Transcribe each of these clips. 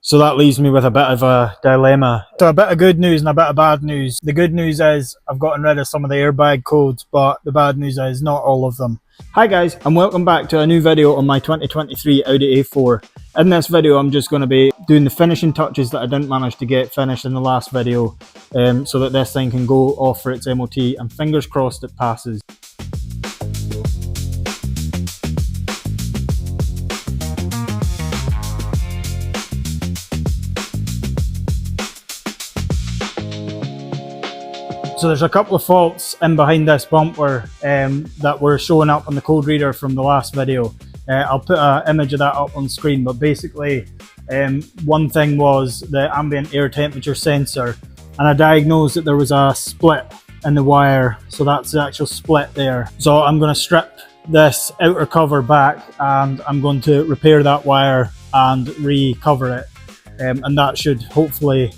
So that leaves me with a bit of a dilemma. So a bit of good news and a bit of bad news. The good news is I've gotten rid of some of the airbag codes, but the bad news is not all of them. Hi guys, and welcome back to a new video on my 2023 Audi A4. In this video I'm just going to be doing the finishing touches that I didn't manage to get finished in the last video, so that this thing can go off for its MOT, and fingers crossed it passes. So there's a couple of faults in behind this bumper that were showing up on the code reader from the last video. I'll put an image of that up on screen, but basically one thing was the ambient air temperature sensor, and I diagnosed that there was a split in the wire, so that's the actual split there. So I'm going to strip this outer cover back and I'm going to repair that wire and recover it, and that should hopefully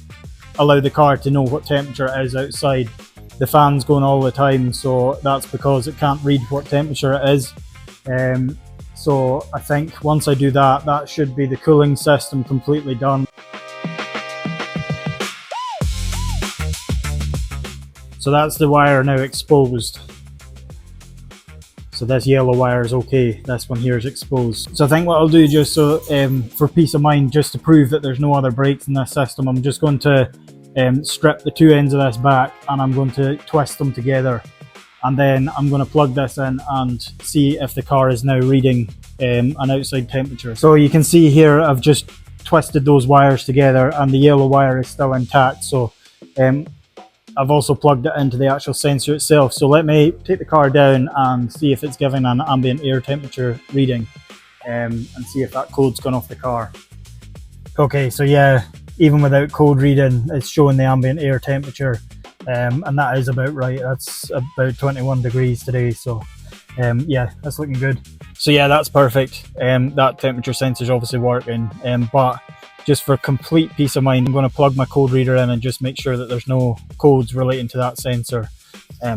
allow the car to know what temperature it is outside. The fan's going all the time, so that's because it can't read what temperature it is. So I think once I do that, that should be the cooling system completely done. So that's the wire now exposed. So this yellow wire is okay, this one here is exposed. So I think what I'll do, just so for peace of mind, just to prove that there's no other brakes in this system, I'm just going to strip the two ends of this back and I'm going to twist them together, and then I'm going to plug this in and see if the car is now reading an outside temperature. So you can see here I've just twisted those wires together and the yellow wire is still intact. So I've also plugged it into the actual sensor itself. So let me take the car down and see if it's giving an ambient air temperature reading, and see if that code's gone off the car. Okay, so yeah, even without code reading, it's showing the ambient air temperature, and that is about right. That's about 21 degrees today, so yeah, that's looking good. So yeah, that's perfect. That temperature sensor is obviously working, but just for complete peace of mind, I'm going to plug my code reader in and just make sure that there's no codes relating to that sensor.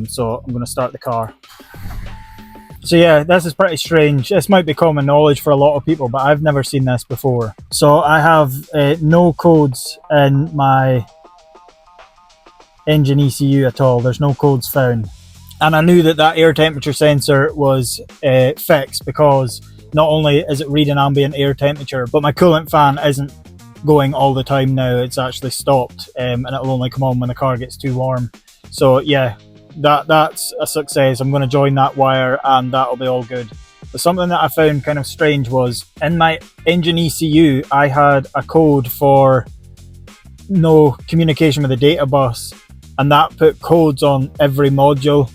So I'm going to start the car. So yeah, this is pretty strange. This might be common knowledge for a lot of people, but I've never seen this before. So I have no codes in my engine ECU at all. There's no codes found. And I knew that that air temperature sensor was fixed, because not only is it reading ambient air temperature, but my coolant fan isn't going all the time now. It's actually stopped, and it'll only come on when the car gets too warm. So yeah, that's a success. I'm going to join that wire and that'll be all good. But something that I found kind of strange was, in my engine ECU I had a code for no communication with the data bus, and that put codes on every module,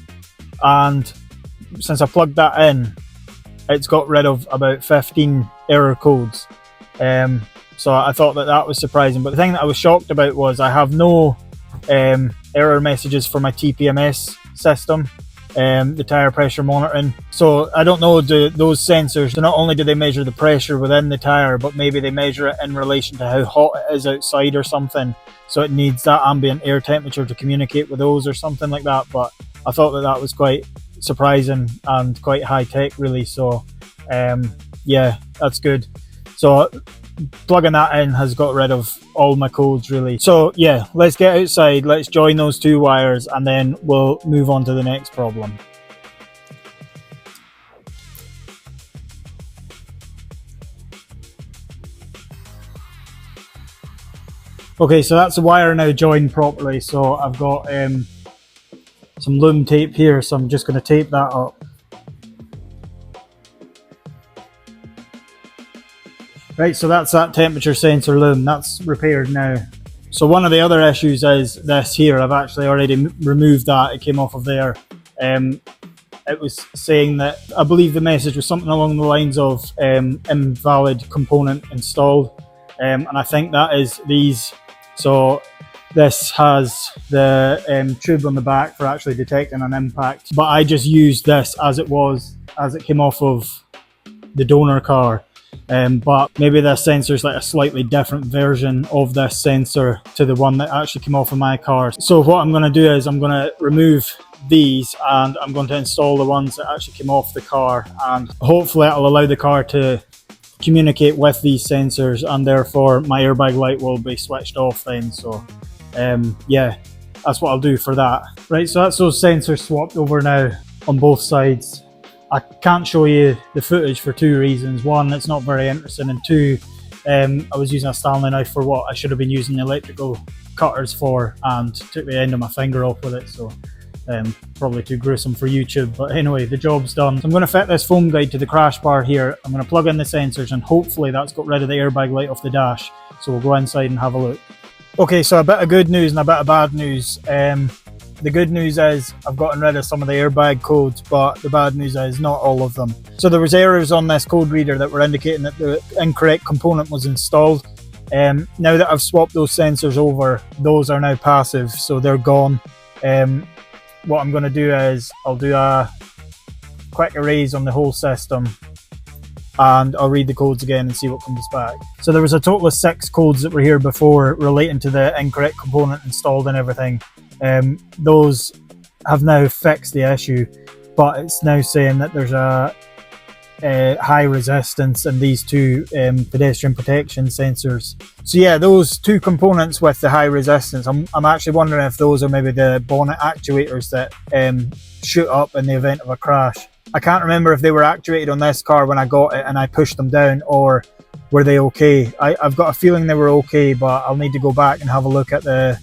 and since I plugged that in, it's got rid of about 15 error codes. So I thought that that was surprising. But the thing that I was shocked about was I have no error messages for my TPMS system, the tire pressure monitoring. So I don't know, those sensors, so not only do they measure the pressure within the tire, but maybe they measure it in relation to how hot it is outside or something, so it needs that ambient air temperature to communicate with those or something like that. But I thought that that was quite surprising and quite high tech really. So yeah, that's good. So plugging that in has got rid of all my codes really. So yeah, let's get outside, let's join those two wires, and then we'll move on to the next problem. Okay, so that's the wire now joined properly. So I've got some Loom tape here, so I'm just going to tape that up. Right, so that's that temperature sensor Loom, that's repaired now. So one of the other issues is this here. I've actually already removed that, it came off of there. It was saying that, I believe the message was something along the lines of invalid component installed, and I think that is these. So this has the tube on the back for actually detecting an impact, but I just used this as it was, as it came off of the donor car. But maybe this sensor is like a slightly different version of this sensor to the one that actually came off of my car. So what I'm going to do is I'm going to remove these and I'm going to install the ones that actually came off the car, and hopefully it'll allow the car to communicate with these sensors, and therefore my airbag light will be switched off then. So yeah, that's what I'll do for that. Right, so that's those sensors swapped over now on both sides. I can't show you the footage for two reasons. One, it's not very interesting, and two, I was using a Stanley knife for what I should have been using the electrical cutters for, and took the end of my finger off with it, so probably too gruesome for YouTube. But anyway, the job's done. So I'm going to fit this foam guide to the crash bar here. I'm going to plug in the sensors, and hopefully that's got rid of the airbag light off the dash. So we'll go inside and have a look. Okay, so a bit of good news and a bit of bad news. The good news is I've gotten rid of some of the airbag codes, but the bad news is not all of them. So there was errors on this code reader that were indicating that the incorrect component was installed. Now that I've swapped those sensors over, those are now passive, so they're gone. What I'm going to do is I'll do a quick erase on the whole system, and I'll read the codes again and see what comes back. So there was a total of 6 codes that were here before relating to the incorrect component installed and everything. Those have now fixed the issue, but it's now saying that there's a high resistance in these two pedestrian protection sensors. So yeah, those 2 components with the high resistance, I'm actually wondering if those are maybe the bonnet actuators that shoot up in the event of a crash. I can't remember if they were actuated on this car when I got it and I pushed them down, or were they okay. I've got a feeling they were okay, but I'll need to go back and have a look at the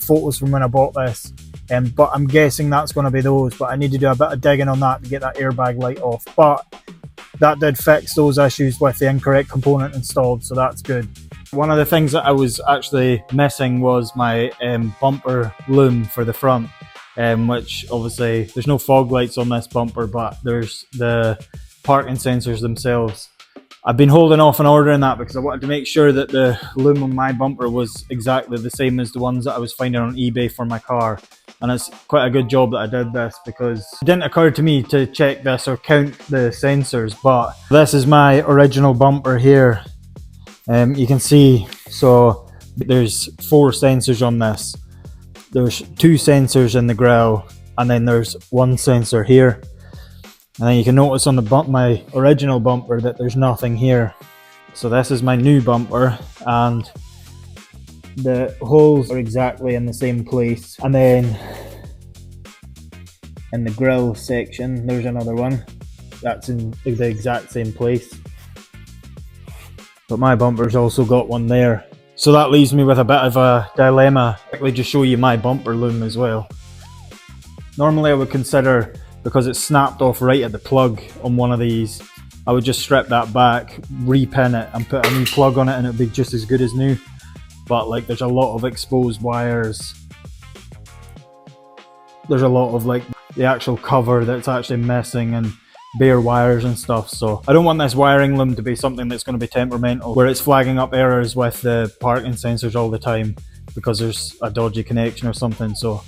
photos from when I bought this. But I'm guessing that's going to be those, but I need to do a bit of digging on that to get that airbag light off. But that did fix those issues with the incorrect component installed, so that's good. One of the things that I was actually missing was my bumper loom for the front, which obviously there's no fog lights on this bumper, but there's the parking sensors themselves. I've been holding off on ordering that because I wanted to make sure that the loom on my bumper was exactly the same as the ones that I was finding on eBay for my car. And it's quite a good job that I did this, because it didn't occur to me to check this or count the sensors. But this is my original bumper here. You can see, so there's 4 sensors on this. There's 2 sensors in the grille, and then there's 1 sensor here. And then you can notice on the my original bumper that there's nothing here. So this is my new bumper, and the holes are exactly in the same place. And then in the grille section, there's another one that's in the exact same place. But my bumper's also got one there. So that leaves me with a bit of a dilemma. I'll quickly just show you my bumper loom as well. Normally I would consider, because it's snapped off right at the plug on one of these, I would just strip that back, repin it, and put a new plug on it, and it'd be just as good as new. But like, there's a lot of exposed wires. There's a lot of like the actual cover that's actually missing, and bare wires and stuff. So I don't want this wiring loom to be something that's going to be temperamental, where it's flagging up errors with the parking sensors all the time because there's a dodgy connection or something. So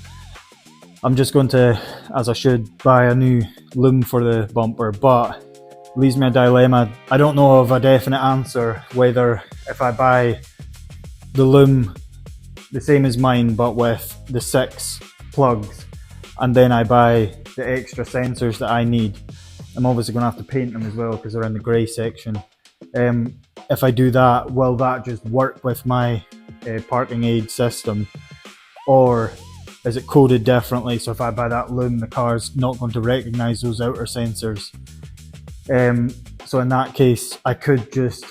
I'm just going to, as I should, buy a new loom for the bumper. But it leaves me a dilemma. I don't know of a definite answer whether if I buy the loom the same as mine but with the 6 plugs, and then I buy the extra sensors that I need. I'm obviously going to have to paint them as well because they're in the grey section. If I do that, will that just work with my parking aid system, or is it coded differently? So if I buy that loom, the car's not going to recognise those outer sensors. So in that case, I could just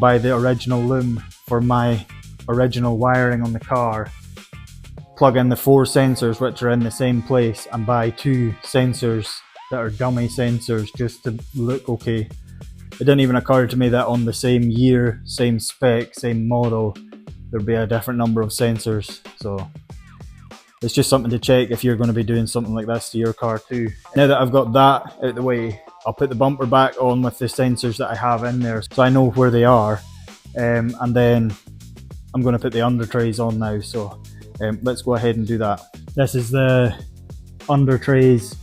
buy the original loom for my original wiring on the car, plug in the 4 sensors which are in the same place, and buy 2 sensors that are dummy sensors just to look okay. It didn't even occur to me that on the same year, same spec, same model, there'd be a different number of sensors. So it's just something to check if you're going to be doing something like this to your car too. Now that I've got that out of the way, I'll put the bumper back on with the sensors that I have in there so I know where they are, and then I'm going to put the undertrays on now. So let's go ahead and do that. This is the undertrays,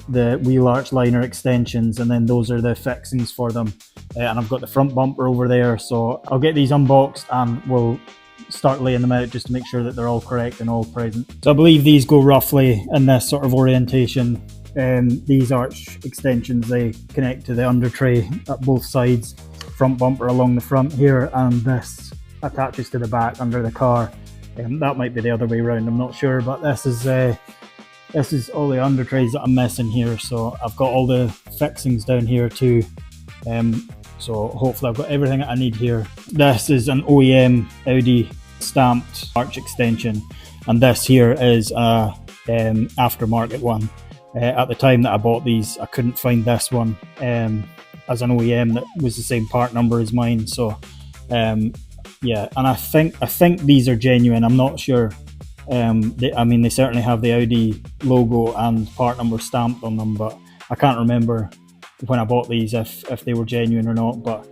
the wheel arch liner extensions, and then those are the fixings for them. And I've got the front bumper over there, so I'll get these unboxed and we'll start laying them out just to make sure that they're all correct and all present. So I believe these go roughly in this sort of orientation. These arch extensions, they connect to the under tray at both sides, front bumper along the front here, and this attaches to the back under the car. That might be the other way around, I'm not sure, but this is all the under trays that I'm missing here. So I've got all the fixings down here too. So hopefully I've got everything that I need here. This is an OEM Audi stamped arch extension, and this here is a aftermarket one. At the time that I bought these, I couldn't find this one as an OEM that was the same part number as mine. So yeah, and I think these are genuine. I'm not sure. I mean, they certainly have the Audi logo and part number stamped on them, but I can't remember when I bought these if they were genuine or not. But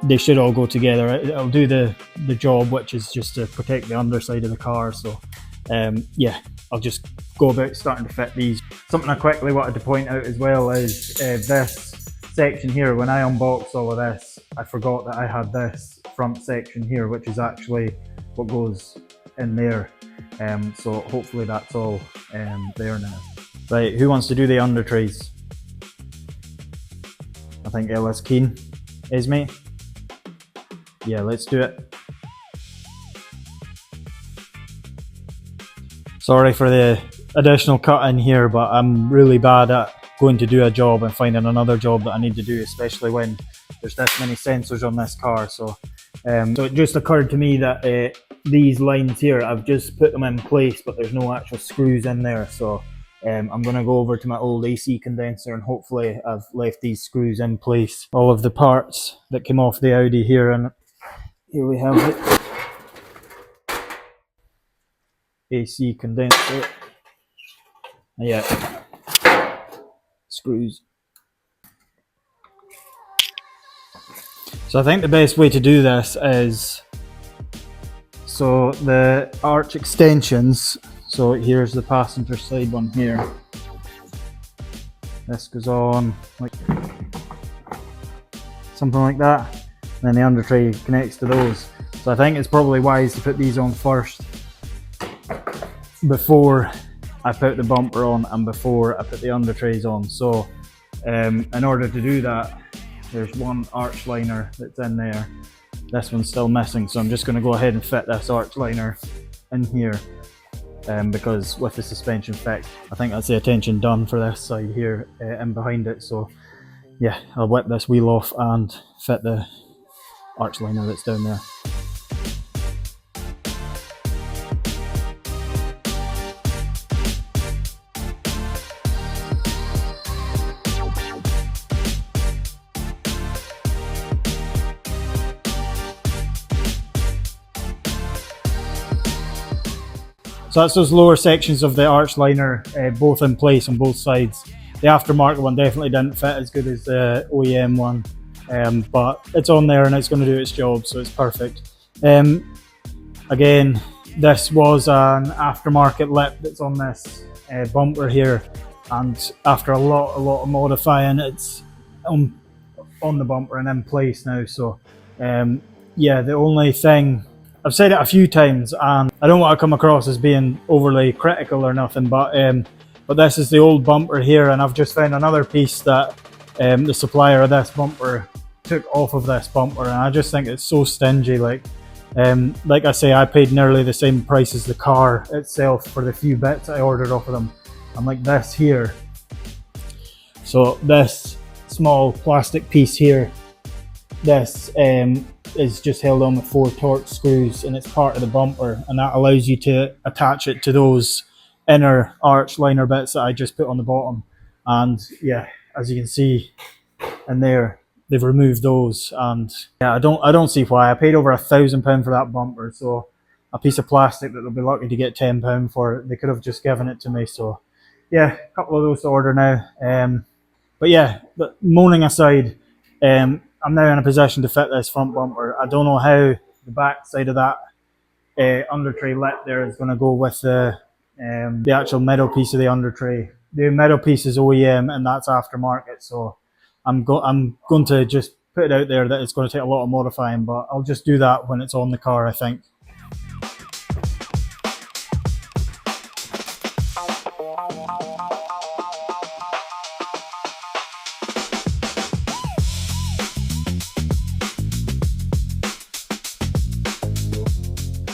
they should all go together. It'll do the job, which is just to protect the underside of the car. So yeah, I'll just go about starting to fit these. Something I quickly wanted to point out as well is this section here. When I unboxed all of this, I forgot that I had this front section here, which is actually what goes in there. So hopefully that's all there now. Right, who wants to do the under trays? I think Ella's keen. Is me? Yeah, let's do it. Sorry for the additional cut in here, but I'm really bad at going to do a job and finding another job that I need to do, especially when there's this many sensors on this car. So it just occurred to me that these lines here, I've just put them in place, but there's no actual screws in there. So I'm going to go over to my old AC condenser, and hopefully I've left these screws in place. All of the parts that came off the Audi here, and here we have it. AC condenser. Yeah, screws. So I think the best way to do this is, so the arch extensions, so here's the passenger side one here. This goes on like something like that, and then the under tray connects to those. So I think it's probably wise to put these on first before I put the bumper on and before I put the under trays on. So in order to do that, there's one arch liner that's in there. This one's still missing, so I'm just going to go ahead and fit this arch liner in here, because with the suspension fixed, I think that's the attention done for this side here and behind it. So yeah, I'll whip this wheel off and fit the arch liner that's down there. So that's those lower sections of the arch liner, both in place on both sides. The aftermarket one definitely didn't fit as good as the OEM one, but it's on there and it's going to do its job, so it's perfect. Again, this was an aftermarket lip that's on this bumper here, and after a lot of modifying, it's on the bumper and in place now. So yeah, the only thing, I've said it a few times, and I don't want to come across as being overly critical or nothing, but this is the old bumper here, and I've just found another piece that the supplier of this bumper took off of this bumper, and I just think it's so stingy. Like I say, I paid nearly the same price as the car itself for the few bits I ordered off of them. And like this here, so this small plastic piece here, this is just held on with 4 Torx screws, and it's part of the bumper, and that allows you to attach it to those inner arch liner bits that I just put on the bottom. And yeah, as you can see in there, they've removed those, and yeah, I don't see why. I paid over £1,000 for that bumper, so a piece of plastic that they'll be lucky to get £10 for, they could have just given it to me. So yeah, a couple of those to order now. But yeah, but moaning aside, I'm now in a position to fit this front bumper. I don't know how the back side of that under tray lip there is going to go with the actual middle piece of the under tray. The middle piece is OEM and that's aftermarket, so I'm going to just put it out there that it's going to take a lot of modifying, but I'll just do that when it's on the car, I think.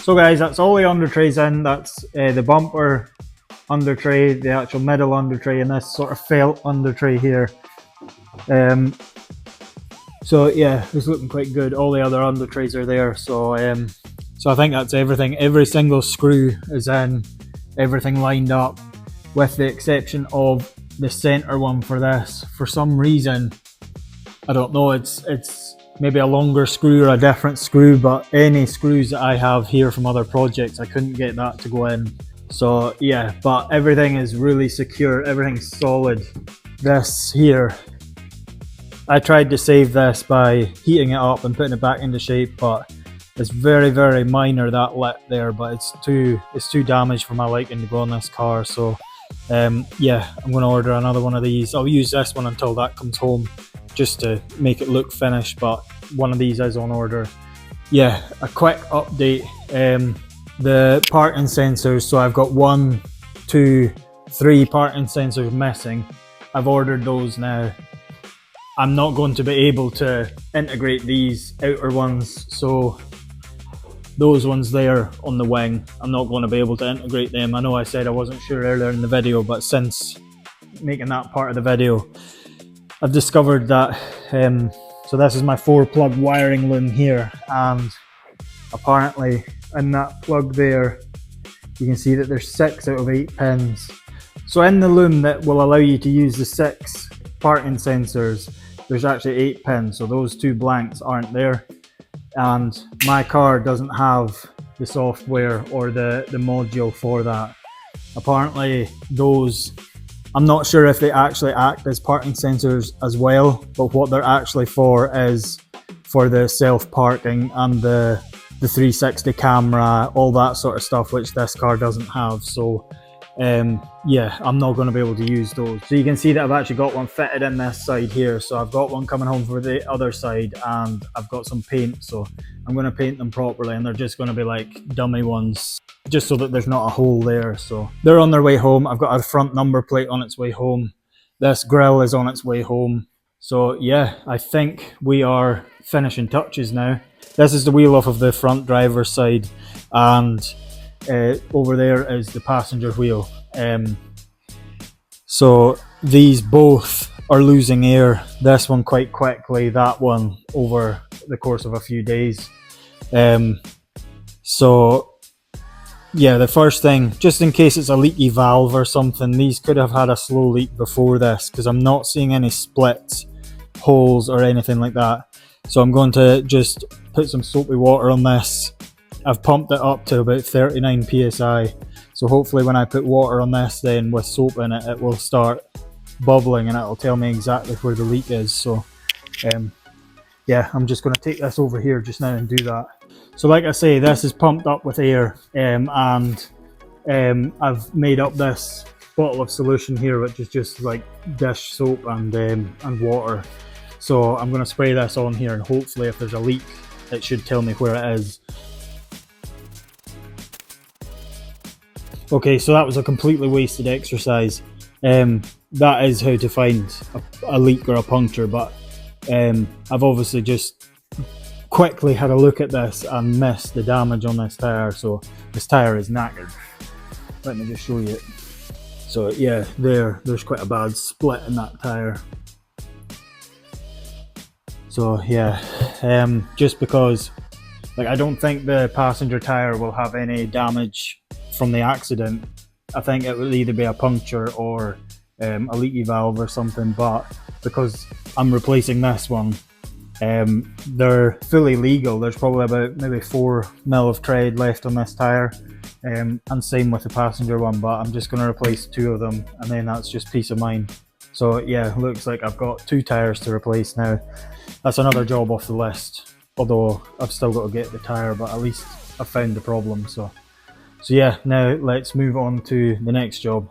So guys, that's all the under trays in. That's the bumper under tray, the actual middle under tray, and this sort of felt under tray here. So yeah, it's looking quite good. All the other under trays are there. So I think that's everything. Every single screw is in, everything lined up, with the exception of the center one for this. For some reason, I don't know, it's maybe a longer screw or a different screw, but any screws that I have here from other projects, I couldn't get that to go in. So yeah, but everything is really secure, everything's solid. This here, I tried to save this by heating it up and putting it back into shape, but it's very, very minor, that lip there, but it's too damaged for my liking to go on this car. So yeah, I'm going to order another one of these. I'll use this one until that comes home, just to make it look finished, but one of these is on order. Yeah, a quick update. The parking sensors, so I've got 1, 2, 3 parking sensors missing. I've ordered those now. I'm not going to be able to integrate these outer ones, so those ones there on the wing, I'm not going to be able to integrate them. I know I said I wasn't sure earlier in the video, but since making that part of the video, I've discovered that, so this is my 4-plug wiring loom here, and apparently in that plug there, you can see that there's 6 out of 8 pins. So in the loom that will allow you to use the 6 parking sensors, there's actually 8 pins, so those 2 blanks aren't there. And my car doesn't have the software or the module for that. Apparently those, I'm not sure if they actually act as parking sensors as well, but what they're actually for is for the self-parking and the 360 camera, all that sort of stuff, which this car doesn't have. So yeah, I'm not going to be able to use those. So you can see that I've actually got one fitted in this side here. So I've got one coming home for the other side, and I've got some paint. So I'm going to paint them properly, and they're just going to be like dummy ones, just so that there's not a hole there. So they're on their way home. I've got a front number plate on its way home. This grille is on its way home. So yeah, I think we are finishing touches now. This is the wheel off of the front driver's side, and over there is the passenger wheel. So these both are losing air, this one quite quickly, that one over the course of a few days. So yeah, the first thing, just in case it's a leaky valve or something, these could have had a slow leak before this, because I'm not seeing any splits, holes or anything like that. So I'm going to just put some soapy water on this. I've pumped it up to about 39 psi, so hopefully when I put water on this then with soap in it, it will start bubbling and it'll tell me exactly where the leak is. So yeah, I'm just going to take this over here just now and do that. So like I say, this is pumped up with air, and I've made up this bottle of solution here, which is just like dish soap and water. So I'm going to spray this on here, and hopefully if there's a leak, it should tell me where it is. Okay, so that was a completely wasted exercise. That is how to find a leak or a puncture, but I've obviously just quickly had a look at this and missed the damage on this tyre. So this tyre is knackered. Let me just show you it. So yeah, there's quite a bad split in that tyre. So yeah, just because, like, I don't think the passenger tyre will have any damage from the accident. I think it will either be a puncture or a leaky valve or something, but because I'm replacing this one, they're fully legal. There's probably about maybe 4 mil of tread left on this tyre, and same with the passenger one, but I'm just going to replace 2 of them, and then that's just peace of mind. So yeah, looks like I've got 2 tyres to replace now. That's another job off the list, although I've still got to get the tyre, but at least I've found the problem. So yeah, now let's move on to the next job.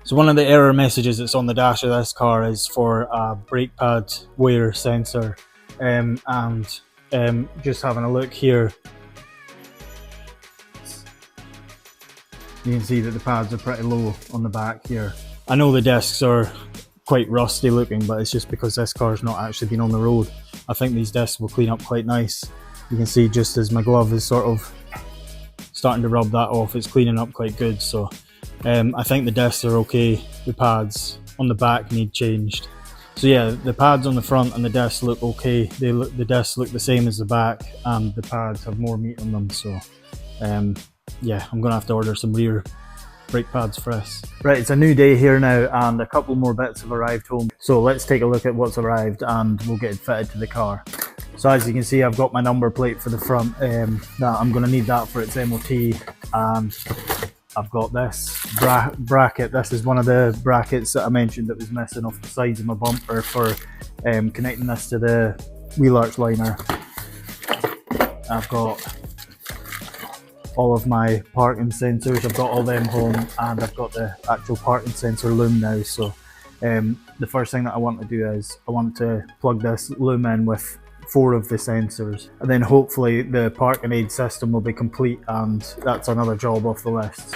So one of the error messages that's on the dash of this car is for a brake pad wear sensor, and just having a look here, you can see that the pads are pretty low on the back here. I know the discs are quite rusty looking, but it's just because this car's not actually been on the road. I think these discs will clean up quite nice. You can see just as my glove is sort of starting to rub that off. It's cleaning up quite good. So I think the discs are okay. The pads on the back need changed. So yeah, the pads on the front and the discs look okay. The discs look the same as the back, and the pads have more meat on them. So yeah, I'm gonna have to order some rear brake pads for us. Right, it's a new day here now, and a couple more bits have arrived home. So let's take a look at what's arrived, and we'll get it fitted to the car. So as you can see, I've got my number plate for the front. That I'm gonna need that for its MOT, and I've got this bracket. This is one of the brackets that I mentioned that was missing off the sides of my bumper for connecting this to the wheel arch liner. I've got all of my parking sensors. I've got all them home, and I've got the actual parking sensor Loom now. So the first thing that I want to do is I want to plug this Loom in with 4 of the sensors, and then hopefully the parking aid system will be complete, and that's another job off the list.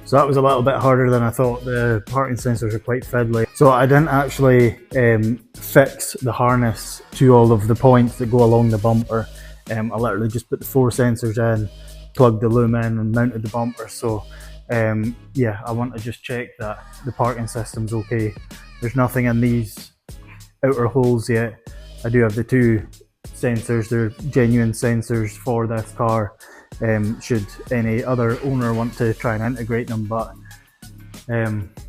So that was a little bit harder than I thought. The parking sensors are quite fiddly. So I didn't actually fix the harness to all of the points that go along the bumper. I literally just put the 4 sensors in, plugged the Loom in, and mounted the bumper. So yeah, I want to just check that the parking system's okay. There's nothing in these outer holes yet. I do have the 2 sensors. They're genuine sensors for this car. Should any other owner want to try and integrate them, but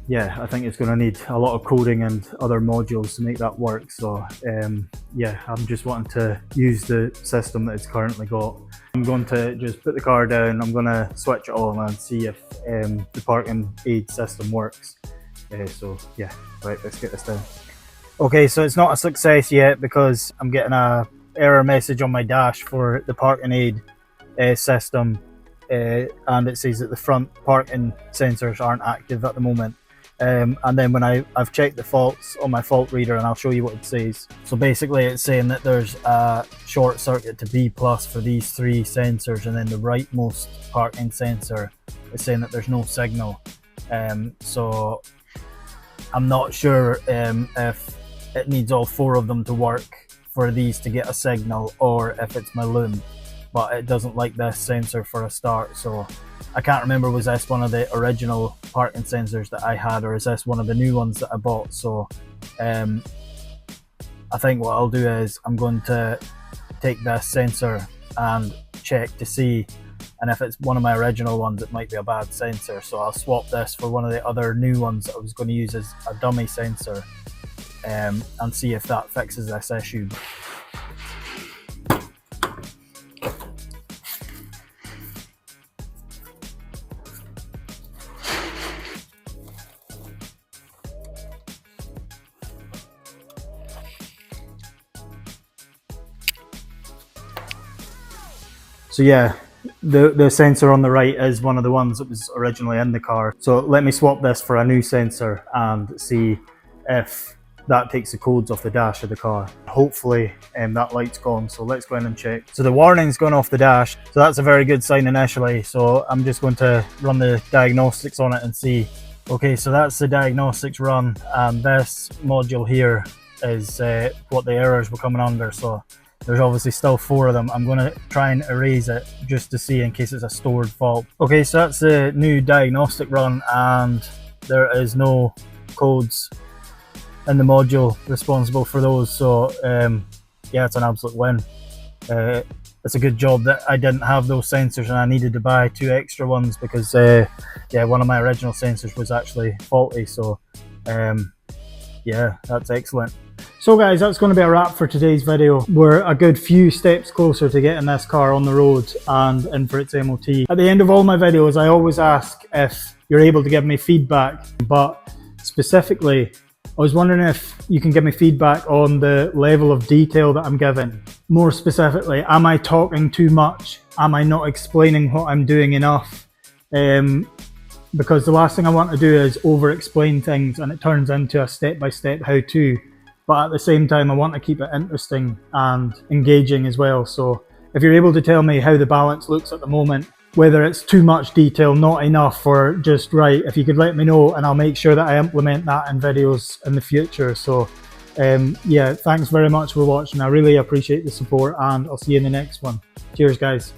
yeah, I think it's going to need a lot of coding and other modules to make that work. So yeah, I'm just wanting to use the system that it's currently got. I'm going to just put the car down, I'm going to switch it on and see if the parking aid system works. So yeah, right, let's get this done. Okay, so it's not a success yet because I'm getting a error message on my dash for the parking aid system, and it says that the front parking sensors aren't active at the moment. And then when I've checked the faults on my fault reader, and I'll show you what it says. So basically it's saying that there's a short circuit to B+ for these 3 sensors, and then the rightmost parking sensor is saying that there's no signal. So I'm not sure if it needs all 4 of them to work for these to get a signal, or if it's my Loom. But it doesn't like this sensor for a start, so I can't remember, was this one of the original parking sensors that I had, or is this one of the new ones that I bought? So I think what I'll do is I'm going to take this sensor and check to see, and if it's one of my original ones, it might be a bad sensor, so I'll swap this for one of the other new ones that I was going to use as a dummy sensor, and see if that fixes this issue. So yeah, the sensor on the right is one of the ones that was originally in the car. So let me swap this for a new sensor and see if that takes the codes off the dash of the car. Hopefully that light's gone, so let's go in and check. So the warning's gone off the dash, so that's a very good sign initially. So I'm just going to run the diagnostics on it and see. Okay, so that's the diagnostics run, and this module here is what the errors were coming under. So there's obviously still 4 of them. I'm going to try and erase it just to see in case it's a stored fault. Okay, so that's the new diagnostic run, and there is no codes in the module responsible for those. So yeah, it's an absolute win. It's a good job that I didn't have those sensors and I needed to buy 2 extra ones, because yeah, one of my original sensors was actually faulty. So yeah, that's excellent. So guys, that's going to be a wrap for today's video. We're a good few steps closer to getting this car on the road and in for its MOT. At the end of all my videos, I always ask if you're able to give me feedback, but specifically, I was wondering if you can give me feedback on the level of detail that I'm giving. More specifically, am I talking too much? Am I not explaining what I'm doing enough? Because the last thing I want to do is over explain things and it turns into a step-by-step how-to. but at the same time I want to keep it interesting and engaging as well. So if you're able to tell me how the balance looks at the moment, whether it's too much detail, not enough, or just right, if you could let me know, and I'll make sure that I implement that in videos in the future. So yeah, thanks very much for watching. I really appreciate the support, and I'll see you in the next one. Cheers guys.